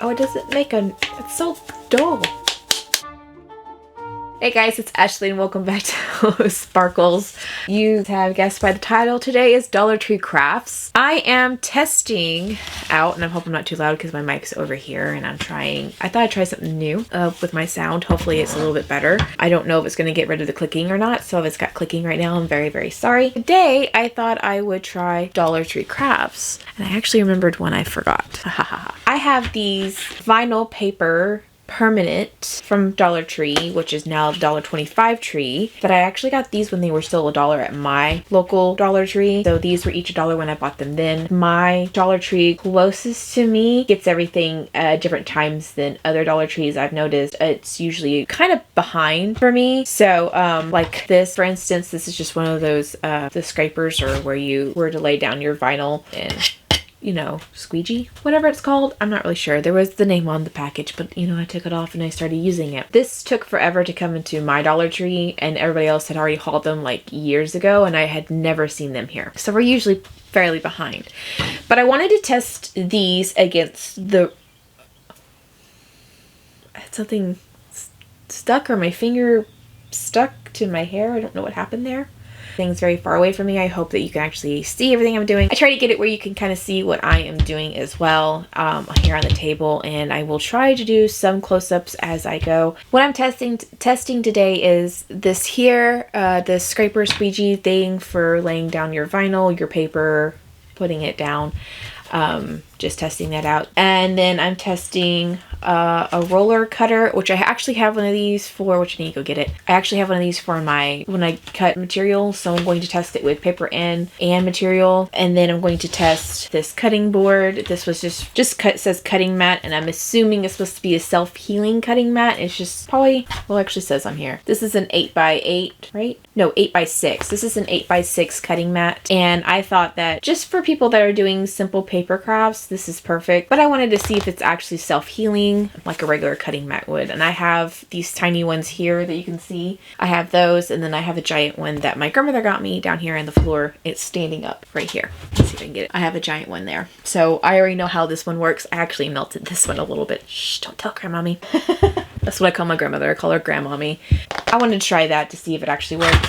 Oh, it doesn't make a... It's so dull. Hey guys, it's Ashley and welcome back to Hello.Sparkles. You have guessed by the title, today is Dollar Tree Crafts. I am testing out, and I hope I'm not too loud because my mic's over here and I thought I'd try something new with my sound. Hopefully it's a little bit better. I don't know if it's going to get rid of the clicking or not, so if it's got clicking right now, I'm very, very sorry. Today, I thought I would try Dollar Tree Crafts, and I actually remembered one I forgot. I have these vinyl paper permanent from Dollar Tree, which is now $1.25 tree, but I actually got these when they were still $1 at my local Dollar Tree. So these were each $1 when I bought them then. My Dollar Tree closest to me gets everything at different times than other Dollar Trees. I've noticed it's usually kind of behind for me. So like this, for instance, this is just one of those the scrapers, or where you were to lay down your vinyl and, you know, squeegee, whatever it's called. I'm not really sure. There was the name on the package, but you know, I took it off and I started using it. This took forever to come into my Dollar Tree, and everybody else had already hauled them like years ago, and I had never seen them here. So we're usually fairly behind. But I wanted to test these against the... I had something stuck, or my finger stuck to my hair. I don't know what happened there. Things very far away from me. I hope that you can actually see everything I'm doing. I try to get it where you can kind of see what I am doing as well here on the table, and I will try to do some close-ups as I go. What I'm testing today is this here, the scraper squeegee thing for laying down your vinyl, your paper, putting it down. Just testing that out. And then I'm testing a roller cutter, which I actually have one of these for, which I need to go get it. I actually have one of these for my, when I cut material, so I'm going to test it with paper and material. And then I'm going to test this cutting board. This was just cut, says cutting mat, and I'm assuming it's supposed to be a self-healing cutting mat. It's just probably, well, it actually says on here, this is an 8x8, right? No, 8x6. This is an 8x6 cutting mat, and I thought that just for people that are doing simple paper crafts, this is perfect. But I wanted to see if it's actually self-healing like a regular cutting mat would. And I have these tiny ones here that you can see. I have those, and then I have a giant one that my grandmother got me down here on the floor. It's standing up right here. Let's see if I can get it. I have a giant one there. So I already know how this one works. I actually melted this one a little bit. Shh, don't tell Grandmommy. That's what I call my grandmother. I call her Grandmommy. I wanted to try that to see if it actually works.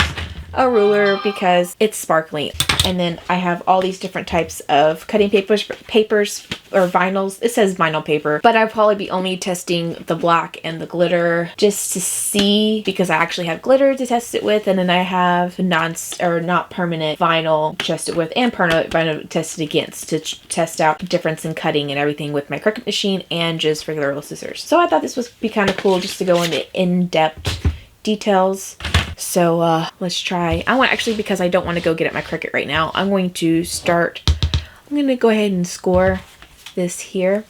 A ruler because it's sparkly. And then I have all these different types of cutting papers or vinyls. It says vinyl paper, but I'll probably be only testing the black and the glitter just to see, because I actually have glitter to test it with, and then I have not permanent vinyl to test it with, and permanent vinyl to test it against, to test out the difference in cutting and everything with my Cricut machine and just regular little scissors. So I thought this would be kind of cool just to go into in-depth details. So let's try. Actually, because I don't want to go get at my Cricut right now, I'm going to go ahead and score this here.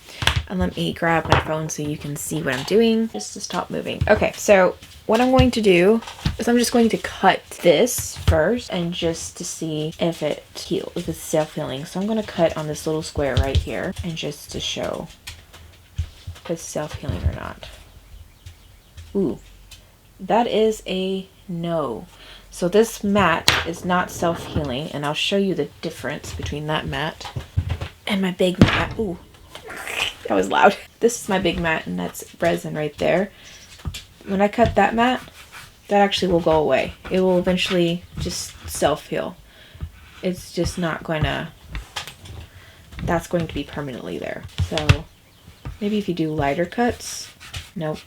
And let me grab my phone so you can see what I'm doing, just to stop moving. Okay, so what I'm going to do is I'm just going to cut this first, and just to see if if it's self-healing. So I'm going to cut on this little square right here, and just to show if it's self-healing or not. Ooh, that is a no. So this mat is not self-healing, and I'll show you the difference between that mat and my big mat. Ooh, that was loud. This is my big mat, and that's resin right there. When I cut that mat, that actually will go away. It will eventually just self-heal. It's just not going to, that's going to be permanently there. So maybe if you do lighter cuts, nope.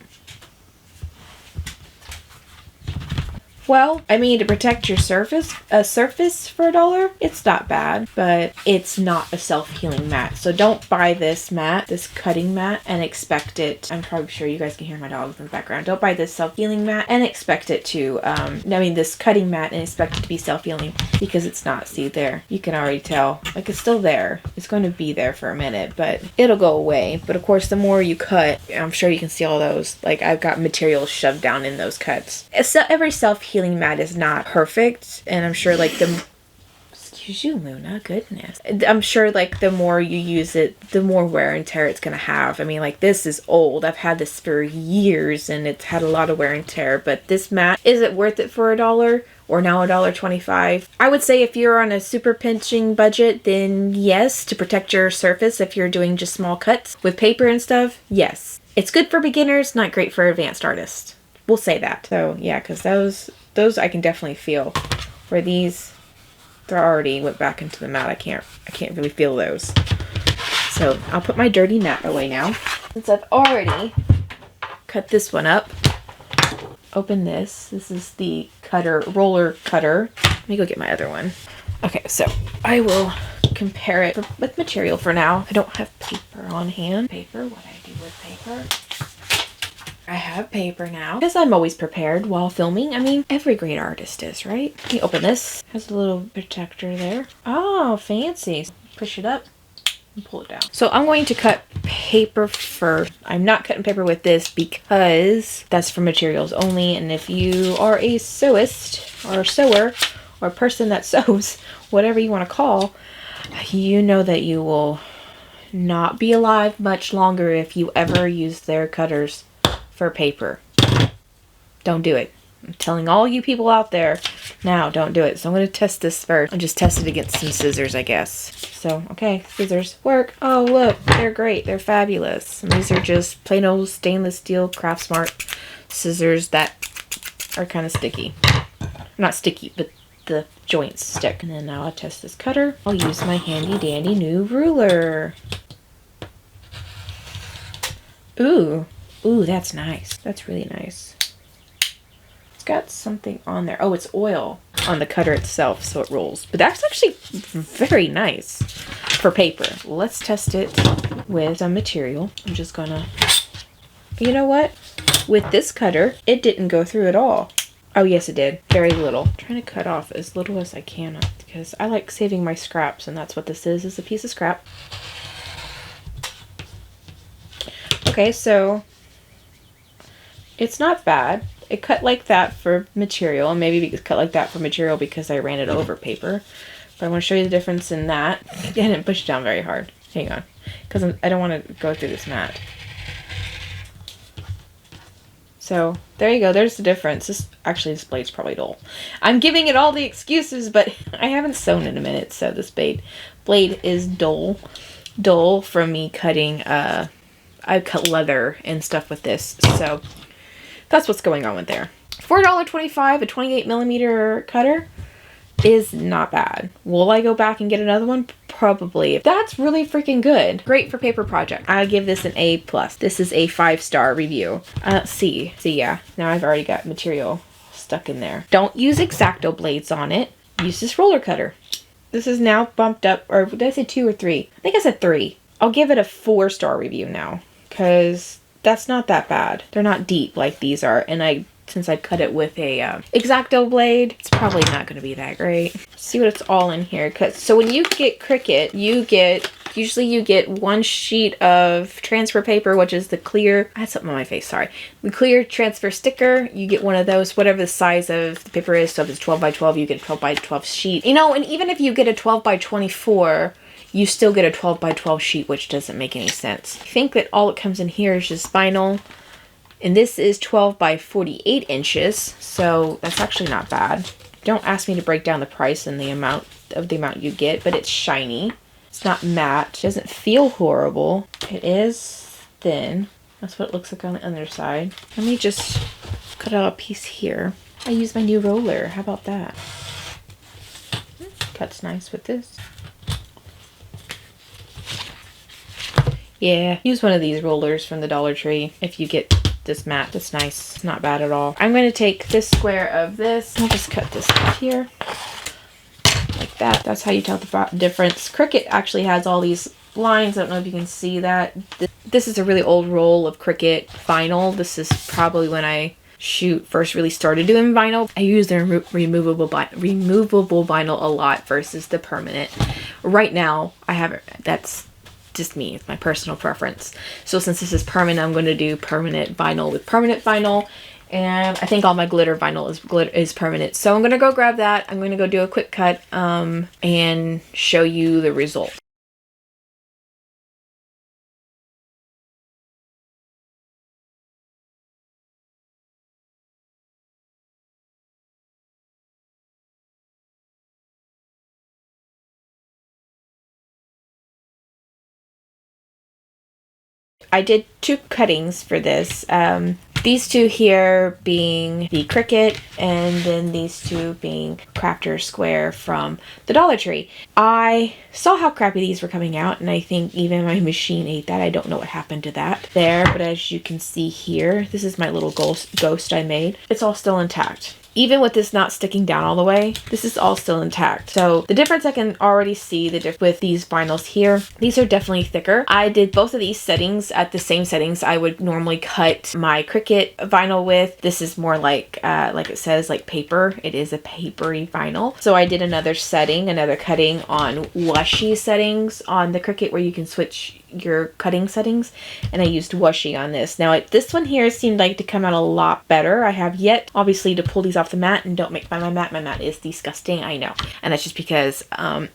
Well, I mean, to protect your surface for $1, it's not bad, but it's not a self-healing mat. So don't buy this mat, this cutting mat, and expect it. I'm probably sure you guys can hear my dogs in the background. Don't buy this self-healing mat and expect it to, this cutting mat, and expect it to be self-healing, because it's not. See there, you can already tell, like, it's still there. It's going to be there for a minute, but it'll go away. But of course, the more you cut, I'm sure you can see all those, like, I've got material shoved down in those cuts. Every self-healing mat is not perfect, and I'm sure, like, you, Luna. Goodness. I'm sure like the more you use it, the more wear and tear it's gonna have. I mean, like this is old. I've had this for years and it's had a lot of wear and tear, but this mat, is it worth it for $1 or now $1.25? I would say if you're on a super pinching budget, then yes, to protect your surface if you're doing just small cuts with paper and stuff, yes. It's good for beginners, not great for advanced artists. We'll say that. So yeah, because those I can definitely feel. Where these, they already went back into the mat. I can't really feel those. So I'll put my dirty mat away now. Since I've already cut this one up. Open this. This is the roller cutter. Let me go get my other one. Okay, so I will compare it with material for now. I don't have paper on hand. Paper, what I do with paper. I have paper now because I'm always prepared while filming. I mean, every great artist is, right? Let me open this. Has a little protector there. Oh, fancy. Push it up and pull it down. So I'm going to cut paper first. I'm not cutting paper with this because that's for materials only. And if you are a sewist or a sewer or a person that sews, whatever you want to call, you know that you will not be alive much longer if you ever use their cutters for paper. Don't do it. I'm telling all you people out there now, don't do it. So I'm going to test this first. I'll just test it against some scissors, I guess. So, okay, scissors work. Oh, look, they're great. They're fabulous. And these are just plain old stainless steel Craftsmart scissors that are kind of sticky. Not sticky, but the joints stick. And then now I'll test this cutter. I'll use my handy dandy new ruler. Ooh. Ooh, that's nice. That's really nice. It's got something on there. Oh, it's oil on the cutter itself, so it rolls. But that's actually very nice for paper. Let's test it with some material. I'm just gonna... You know what? With this cutter, it didn't go through at all. Oh, yes, it did. Very little. I'm trying to cut off as little as I can because I like saving my scraps, and that's what this is a piece of scrap. Okay, so... It's not bad. It cut like that for material, and maybe it cut like that for material because I ran it over paper. But I want to show you the difference in that. I didn't push it down very hard. Hang on. Because I don't want to go through this mat. So, there you go. There's the difference. This blade's probably dull. I'm giving it all the excuses, but I haven't sewn in a minute, so this blade is dull. Dull from me cutting, I cut leather and stuff with this, so... That's what's going on with there. For $1.25, a 28mm cutter is not bad. Will I go back and get another one? Probably. That's really freaking good. Great for paper project. I give this an A+. This is a 5-star review. C. So yeah, now I've already got material stuck in there. Don't use X-Acto blades on it. Use this roller cutter. This is now bumped up, or did I say 2 or 3? I think I said 3. I'll give it a 4-star review now, because that's not that bad. They're not deep like these are, and since I cut it with a X-Acto blade, it's probably not going to be that great. See what it's all in here. So when you get Cricut, usually you get one sheet of transfer paper, which is the clear, I had something on my face, sorry. The clear transfer sticker, you get one of those, whatever the size of the paper is. So if it's 12 by 12, you get a 12 by 12 sheet. You know, and even if you get a 12 by 24, you still get a 12 by 12 sheet, which doesn't make any sense. I think that all it comes in here is just vinyl. And this is 12 by 48 inches, so that's actually not bad. Don't ask me to break down the price and the amount you get, but it's shiny. It's not matte. It doesn't feel horrible. It is thin. That's what it looks like on the other side. Let me just cut out a piece here. I use my new roller. How about that? Cuts nice with this. Yeah, use one of these rollers from the Dollar Tree if you get this mat. That's nice. It's not bad at all. I'm going to take this square of this. I'll just cut this off here. Like that. That's how you tell the difference. Cricut actually has all these lines. I don't know if you can see that. This is a really old roll of Cricut vinyl. This is probably when I first really started doing vinyl. I use the removable vinyl a lot versus the permanent. Right now, I haven't. That's just me. It's my personal preference. So since this is permanent, I'm going to do permanent vinyl with permanent vinyl And I think all my glitter vinyl is permanent. So I'm going to go grab that. I'm going to go do a quick cut and show you the result. I did 2 cuttings for this. These 2 here being the Cricut, and then these 2 being Crafter Square from the Dollar Tree. I saw how crappy these were coming out, and I think even my machine ate that. I don't know what happened to that there, but as you can see here, this is my little ghost I made. It's all still intact. Even with this not sticking down all the way, this is all still intact. So the difference I can already see with these vinyls here. These are definitely thicker. I did both of these settings at the same settings I would normally cut my Cricut vinyl with. This is more like it says, like paper. It is a papery vinyl. So I did another cutting on washi settings on the Cricut where you can switch your cutting settings, and I used washi on this. Now this one here seemed like to come out a lot better. I have yet obviously to pull these off the mat, and don't make fun of my mat. My mat is disgusting, I know, and that's just because I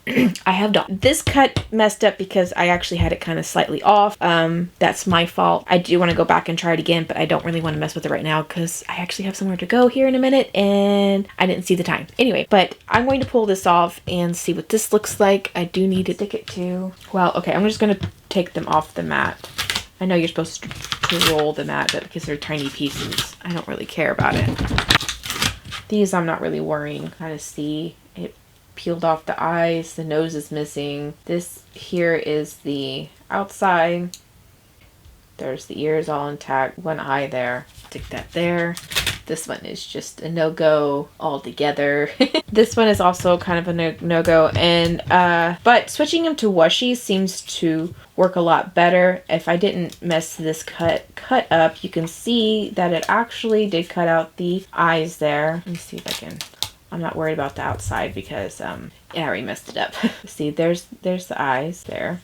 have done this cut messed up because I actually had it kind of slightly off. That's my fault. I do want to go back and try it again, but I don't really want to mess with it right now because I actually have somewhere to go here in a minute and I didn't see the time. Anyway, but I'm going to pull this off and see what this looks like. I do need to stick it to, well, okay, I'm just going to take them off the mat. I know you're supposed to roll the mat, but because they're tiny pieces, I don't really care about it. These I'm not really worrying. Kind of see it peeled off the eyes. The nose is missing. This here is the outside. There's the ears all intact. One eye there. Stick that there. This one is just a no-go altogether. This one is also kind of a no-go, and but switching them to washi seems to work a lot better. If I didn't mess this cut up, you can see that it actually did cut out the eyes there. Let me see if I can. I'm not worried about the outside because yeah, I already messed it up. See, there's the eyes there.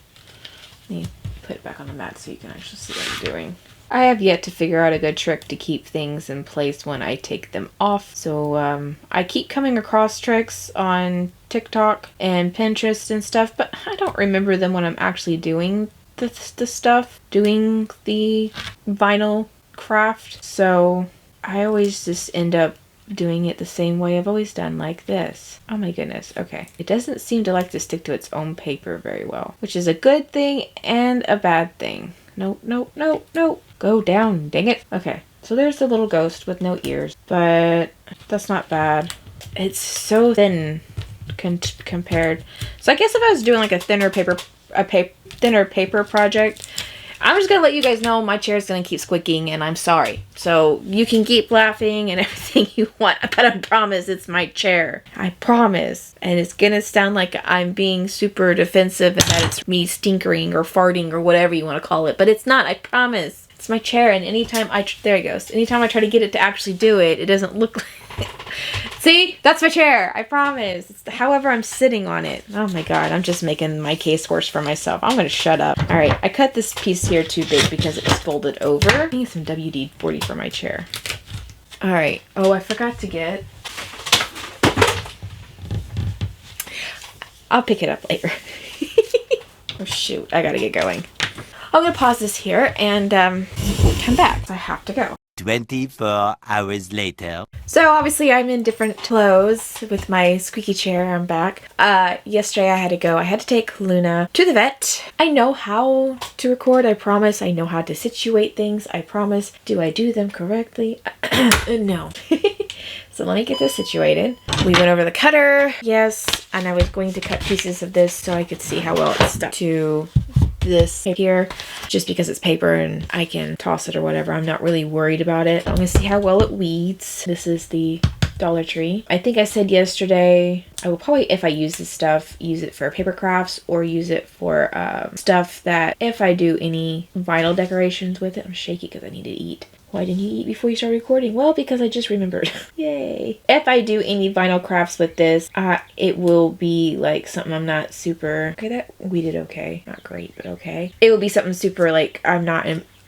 Let me put it back on the mat so you can actually see what I'm doing. I have yet to figure out a good trick to keep things in place when I take them off. So I keep coming across tricks on TikTok and Pinterest and stuff, but I don't remember them when I'm actually doing the stuff, doing the vinyl craft. So I always just end up doing it the same way I've always done, like this. Oh my goodness. Okay. It doesn't seem to like to stick to its own paper very well, which is a good thing and a bad thing. Nope, nope, nope, nope. Go down, dang it. Okay, so there's the little ghost with no ears, but that's not bad. It's so thin compared. So I guess if I was doing like a thinner paper project, I'm just gonna let you guys know my chair's gonna keep squeaking, and I'm sorry. So you can keep laughing and everything you want, but I promise it's my chair. I promise. And it's gonna sound like I'm being super defensive and that it's me stinkering or farting or whatever you want to call it, but it's not. I promise. It's my chair, and anytime there it goes. Anytime I try to get it to actually do it, it doesn't look like. See, that's my chair. I promise. It's however I'm sitting on it. Oh my god, I'm just making my case worse for myself. I'm gonna shut up. All right, I cut this piece here too big because it was folded over. I need some WD-40 for my chair. All right. Oh, I forgot to get. I'll pick it up later. Oh shoot, I gotta get going. I'm gonna pause this here and come back. I have to go. 24 hours later. So obviously I'm in different clothes with my squeaky chair. I'm back. Yesterday I had to go. I had to take Luna to the vet. I know how to record, I promise. I know how to situate things, I promise. Do I do them correctly? No. So let me get this situated. We went over the cutter, yes, and I was going to cut pieces of this so I could see how well it stuck to this here, just because it's paper and I can toss it or whatever. I'm not really worried about it. I'm gonna see how well it weeds. This is the Dollar Tree. I think I said yesterday I will probably, if I use this stuff, use it for paper crafts or use it for stuff that if I do any vinyl decorations with it. I'm shaky because I need to eat. Why didn't you eat before you started recording? Well, because I just remembered. Yay. If I do any vinyl crafts with this, it will be like something I'm not super... Okay, that weeded okay. Not great, but okay. It will be something super like I'm not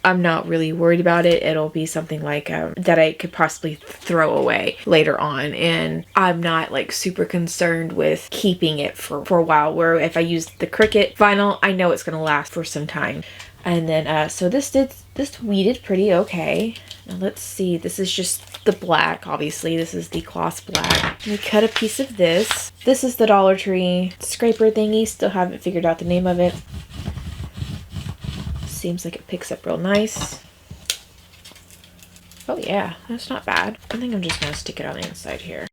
I'm not really worried about it. It'll be something like that I could possibly throw away later on, and I'm not like super concerned with keeping it for a while, where if I use the Cricut vinyl, I know it's going to last for some time. And then so this weeded pretty okay. Now let's see, this is just the black, obviously. This is the gloss black. We cut a piece of this. This is the Dollar Tree scraper thingy. Still haven't figured out the name of it. Seems like it picks up real nice. Oh yeah, that's not bad. I think I'm just gonna stick it on the inside here.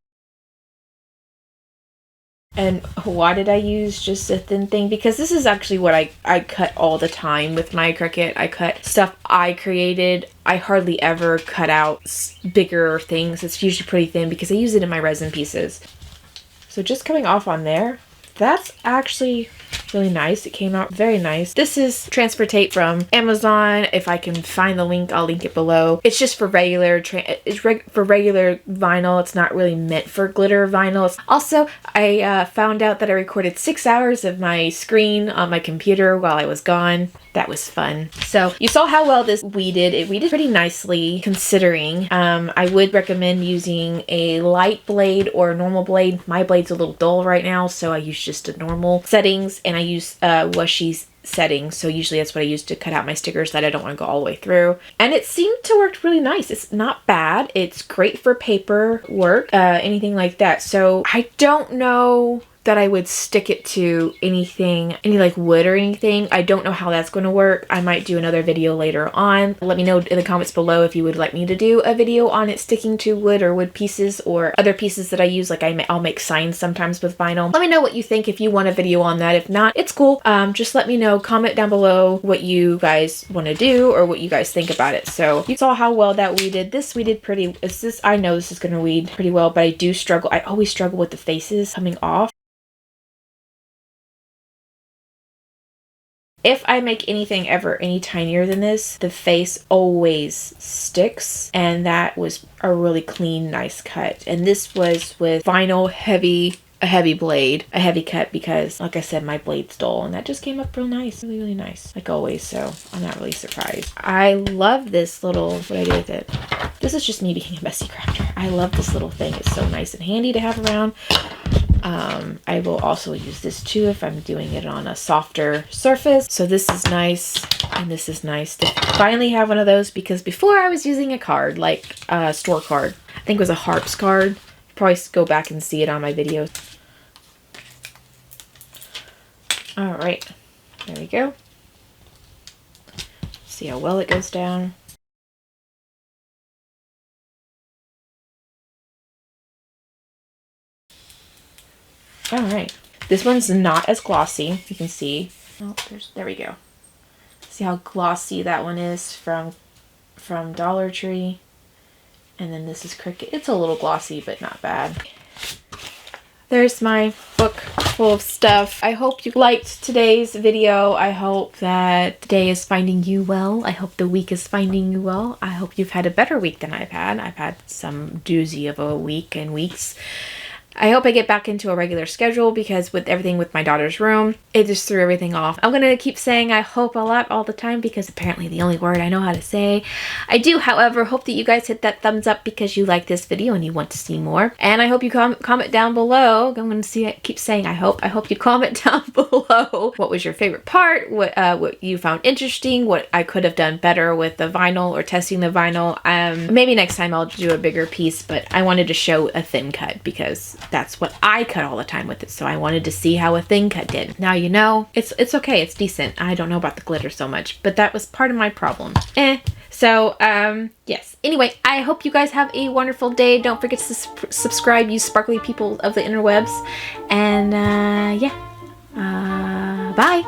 And why did I use just a thin thing? Because this is actually what I cut all the time with my Cricut. I cut stuff I created. I hardly ever cut out bigger things. It's usually pretty thin because I use it in my resin pieces. So just coming off on there, that's actually really nice. It came out very nice. This is transfer tape from Amazon. If I can find the link, I'll link it below. It's just for regular for regular vinyl. It's not really meant for glitter vinyl. Also, I found out that I recorded 6 hours of my screen on my computer while I was gone. That was fun. So you saw how well this weeded. It weeded pretty nicely considering. I would recommend using a light blade or a normal blade. My blade's a little dull right now, so I use just a normal settings, and I use Washi's settings. So usually that's what I use to cut out my stickers that I don't want to go all the way through. And it seemed to work really nice. It's not bad. It's great for paper work, anything like that. So I don't know that I would stick it to anything, any like wood or anything. I don't know how that's going to work. I might do another video later on. Let me know in the comments below if you would like me to do a video on it sticking to wood or wood pieces or other pieces that I use. Like I'll make signs sometimes with vinyl. Let me know what you think if you want a video on that. If not, it's cool. Just let me know. Comment down below what you guys want to do or what you guys think about it. So you saw how well that weeded. This weeded pretty. I know this is going to weed pretty well, but I do struggle. I always struggle with the faces coming off. If I make anything ever any tinier than this, the face always sticks, and that was a really clean, nice cut. And this was with vinyl a heavy blade, a heavy cut, because like I said, my blade's dull, and that just came up real nice, really, really nice, like always. So I'm not really surprised. I love this little, what I do with it. This is just me being a messy crafter. I love this little thing. It's so nice and handy to have around. I will also use this too if I'm doing it on a softer surface. So this is nice, and this is nice to finally have one of those, because before I was using a card, like a store card. I think it was a Harps card. Probably go back and see it on my videos. All right, there we go. See how well it goes down. All right, this one's not as glossy. You can see. Oh, there we go. See how glossy that one is from Dollar Tree, and then this is Cricut. It's a little glossy, but not bad. There's my book full of stuff. I hope you liked today's video. I hope that the day is finding you well. I hope the week is finding you well. I hope you've had a better week than I've had. I've had some doozy of a week and weeks. I hope I get back into a regular schedule, because with everything with my daughter's room, it just threw everything off. I'm going to keep saying I hope a lot all the time, because apparently the only word I know how to say. I do, however, hope that you guys hit that thumbs up because you like this video and you want to see more. And I hope you comment down below. I'm going to keep saying I hope. I hope you comment down below what was your favorite part, what you found interesting, what I could have done better with the vinyl or testing the vinyl. Maybe next time I'll do a bigger piece, but I wanted to show a thin cut because that's what I cut all the time with it. So I wanted to see how a thin cut did. Now you know, it's okay. It's decent. I don't know about the glitter so much, but that was part of my problem. So, yes. Anyway, I hope you guys have a wonderful day. Don't forget to subscribe, you sparkly people of the interwebs. And, yeah. Bye.